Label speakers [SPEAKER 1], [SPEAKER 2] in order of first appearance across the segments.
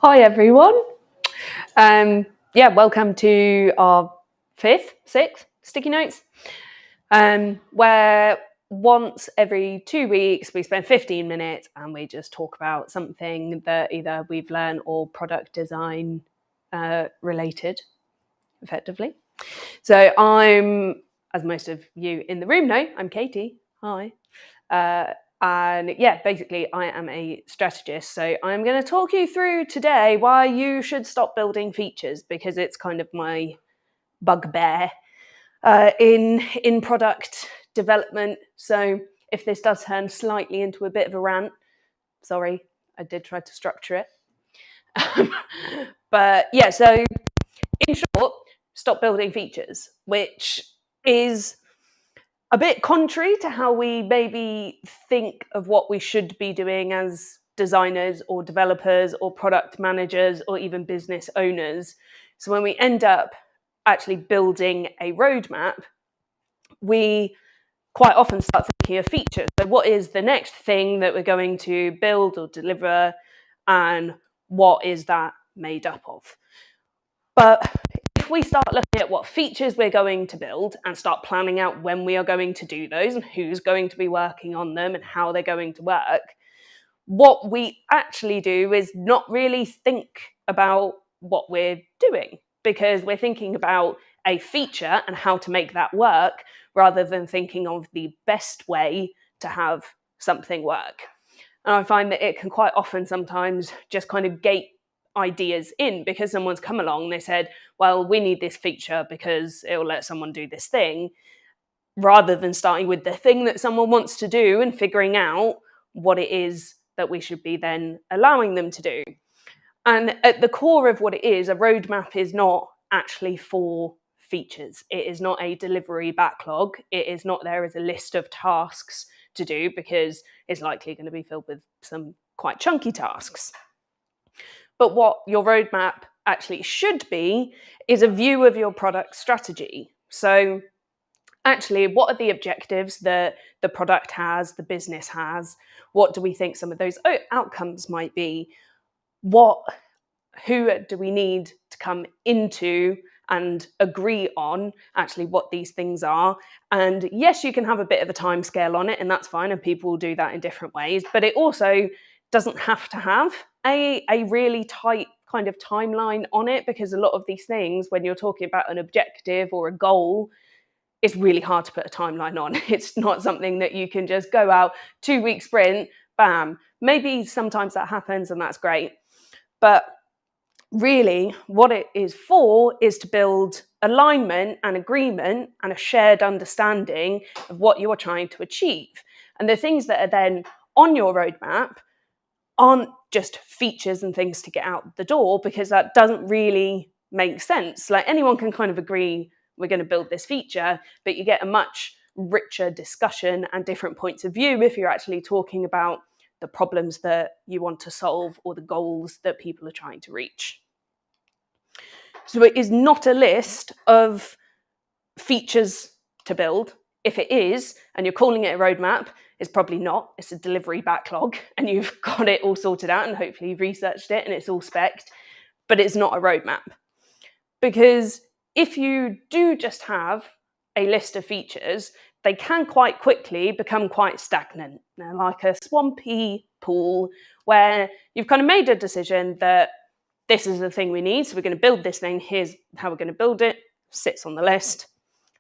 [SPEAKER 1] Hi everyone. Welcome to our sixth sticky notes, where once every 2 weeks we spend 15 minutes and we just talk about something that either we've learned or product design related, effectively. So I'm, as most of you in the room know, I'm Katie. Hi. Basically, I am a strategist. So I'm going to talk you through today why you should stop building features, because it's kind of my bugbear in product development. So if this does turn slightly into a bit of a rant, sorry, I did try to structure it. So in short, stop building features, which is a bit contrary to how we maybe think of what we should be doing as designers or developers or product managers or even business owners. So when we end up actually building a roadmap, we quite often start thinking of features. So what is the next thing that we're going to build or deliver, and what is that made up of? But if we start looking at what features we're going to build and start planning out when we are going to do those and who's going to be working on them and how they're going to work, what we actually do is not really think about what we're doing, because we're thinking about a feature and how to make that work rather than thinking of the best way to have something work. And I find that it can quite often sometimes just kind of gate ideas in, because someone's come along and they said, well, we need this feature because it will let someone do this thing, rather than starting with the thing that someone wants to do and figuring out what it is that we should be then allowing them to do. And at the core of what it is, a roadmap is not actually for features. It is not a delivery backlog. It is not there as a list of tasks to do, because it's likely going to be filled with some quite chunky tasks. But what your roadmap actually should be is a view of your product strategy. So actually, what are the objectives that the product has, the business has? What do we think some of those outcomes might be? Who do we need to come into and agree on actually what these things are? And yes, you can have a bit of a time scale on it, and that's fine, and people will do that in different ways, but it also doesn't have to have a really tight kind of timeline on it, because a lot of these things, when you're talking about an objective or a goal, it's really hard to put a timeline on. It's not something that you can just go out 2-week sprint, bam. Maybe sometimes that happens and that's great, but really what it is for is to build alignment and agreement and a shared understanding of what you are trying to achieve. And the things that are then on your roadmap aren't just features and things to get out the door, because that doesn't really make sense. Like, anyone can kind of agree we're going to build this feature, but you get a much richer discussion and different points of view if you're actually talking about the problems that you want to solve or the goals that people are trying to reach. So it is not a list of features to build. If it is, and you're calling it a roadmap, it's probably not. It's a delivery backlog, and you've got it all sorted out, and hopefully you've researched it and it's all specced, but it's not a roadmap. Because if you do just have a list of features, they can quite quickly become quite stagnant. They're like a swampy pool where you've kind of made a decision that this is the thing we need, so we're going to build this thing, here's how we're going to build it, sits on the list.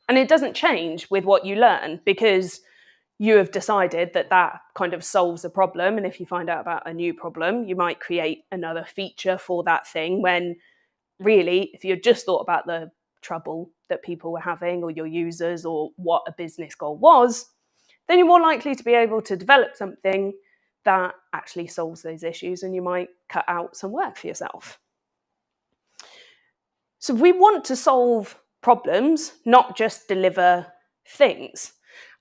[SPEAKER 1] And it doesn't change with what you learn, because you have decided that that kind of solves a problem. And if you find out about a new problem, you might create another feature for that thing, when really, if you just thought about the trouble that people were having or your users or what a business goal was, then you're more likely to be able to develop something that actually solves those issues, and you might cut out some work for yourself. So we want to solve problems, not just deliver things.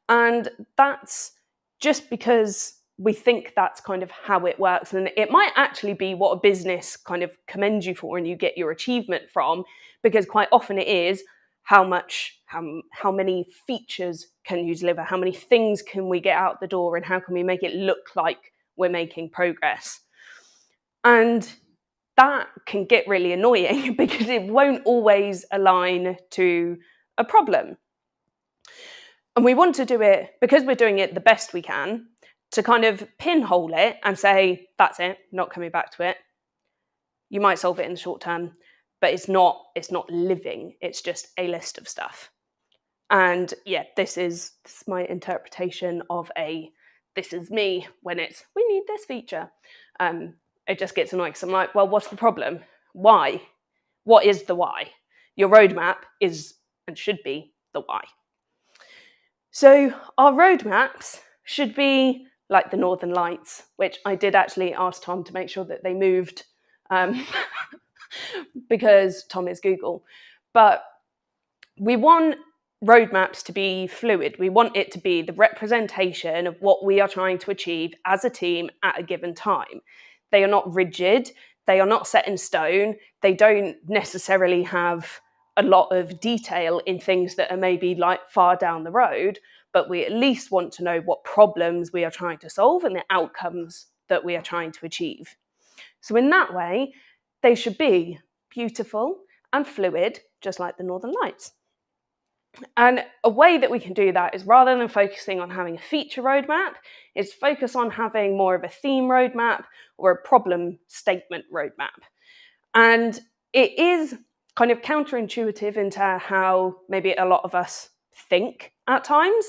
[SPEAKER 1] And that's just because we think that's kind of how it works. And it might actually be what a business kind of commends you for and you get your achievement from, because quite often it is how many features can you deliver, how many things can we get out the door, and how can we make it look like we're making progress. And that can get really annoying because it won't always align to a problem. And we want to do it, because we're doing it the best we can, to kind of pinhole it and say, that's it, not coming back to it. You might solve it in the short term, but it's not living, it's just a list of stuff. And yeah, this is my interpretation of this is me when it's, we need this feature. It just gets annoying because I'm like, well, what's the problem? Why? What is the why? Your roadmap is and should be the why. So our roadmaps should be like the Northern Lights, which I did actually ask Tom to make sure that they moved because Tom is Google. But we want roadmaps to be fluid. We want it to be the representation of what we are trying to achieve as a team at a given time. They are not rigid. They are not set in stone. They don't necessarily have a lot of detail in things that are maybe like far down the road, but we at least want to know what problems we are trying to solve and the outcomes that we are trying to achieve. So in that way, they should be beautiful and fluid, just like the Northern Lights. And a way that we can do that is, rather than focusing on having a feature roadmap, is focus on having more of a theme roadmap or a problem statement roadmap. And it is kind of counterintuitive into how maybe a lot of us think at times,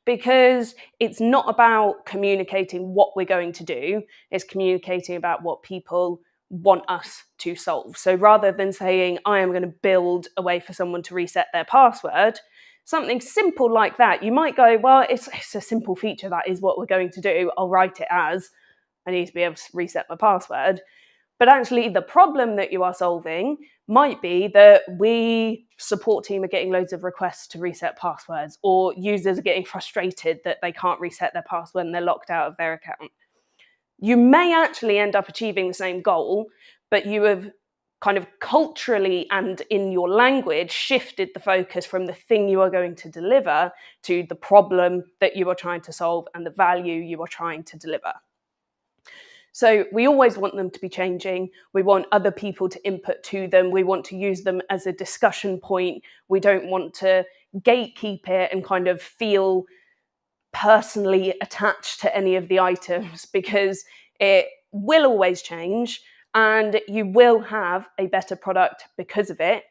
[SPEAKER 1] because it's not about communicating what we're going to do, it's communicating about what people want us to solve. So rather than saying, I am going to build a way for someone to reset their password, something simple like that, you might go, well, it's a simple feature, that is what we're going to do. I'll write it as, I need to be able to reset my password. But actually, the problem that you are solving might be that we support team are getting loads of requests to reset passwords, or users are getting frustrated that they can't reset their password and they're locked out of their account. You may actually end up achieving the same goal, but you have kind of culturally and in your language shifted the focus from the thing you are going to deliver to the problem that you are trying to solve and the value you are trying to deliver. So we always want them to be changing. We want other people to input to them. We want to use them as a discussion point. We don't want to gatekeep it and kind of feel personally attached to any of the items, because it will always change and you will have a better product because of it.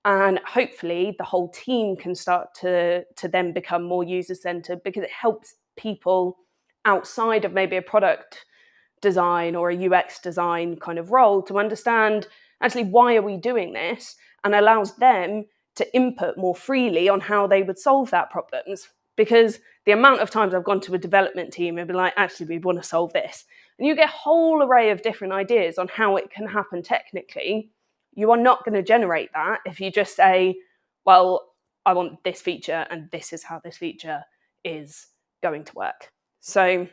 [SPEAKER 1] And hopefully the whole team can start to then become more user-centered, because it helps people outside of maybe a product design or a UX design kind of role to understand actually why are we doing this, and allows them to input more freely on how they would solve that problems. Because the amount of times I've gone to a development team and been like, actually, we want to solve this. And you get a whole array of different ideas on how it can happen technically. You are not going to generate that if you just say, well, I want this feature and this is how this feature is going to work. So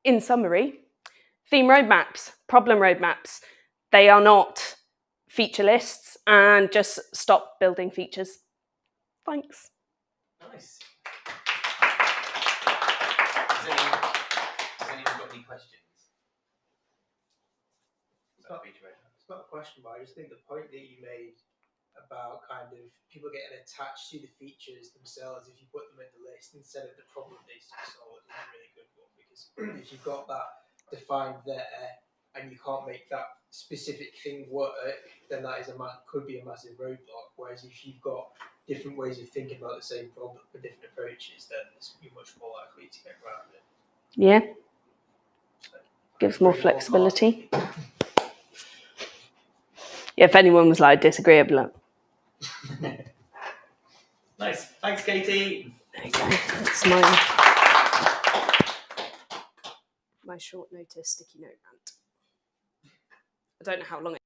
[SPEAKER 1] in summary, theme roadmaps, problem roadmaps, they are not feature lists, and just stop building features. Thanks.
[SPEAKER 2] Nice. Has anyone got any questions?
[SPEAKER 3] It's not a question, but I just think the point that you made about kind of people getting attached to the features themselves, if you put them in the list instead of the problem they solve, is a really good one. Because if you've got that defined there and you can't make that specific thing work, then that is could be a massive roadblock. Whereas if you've got different ways of thinking about the same problem with different approaches, then you're much more likely to get around it.
[SPEAKER 1] Yeah. Gives more flexibility. Yeah, if anyone was like, disagree, I'd be like,
[SPEAKER 2] nice. Thanks, Katie.
[SPEAKER 1] there you go. That's my short notice sticky note rant. I don't know how long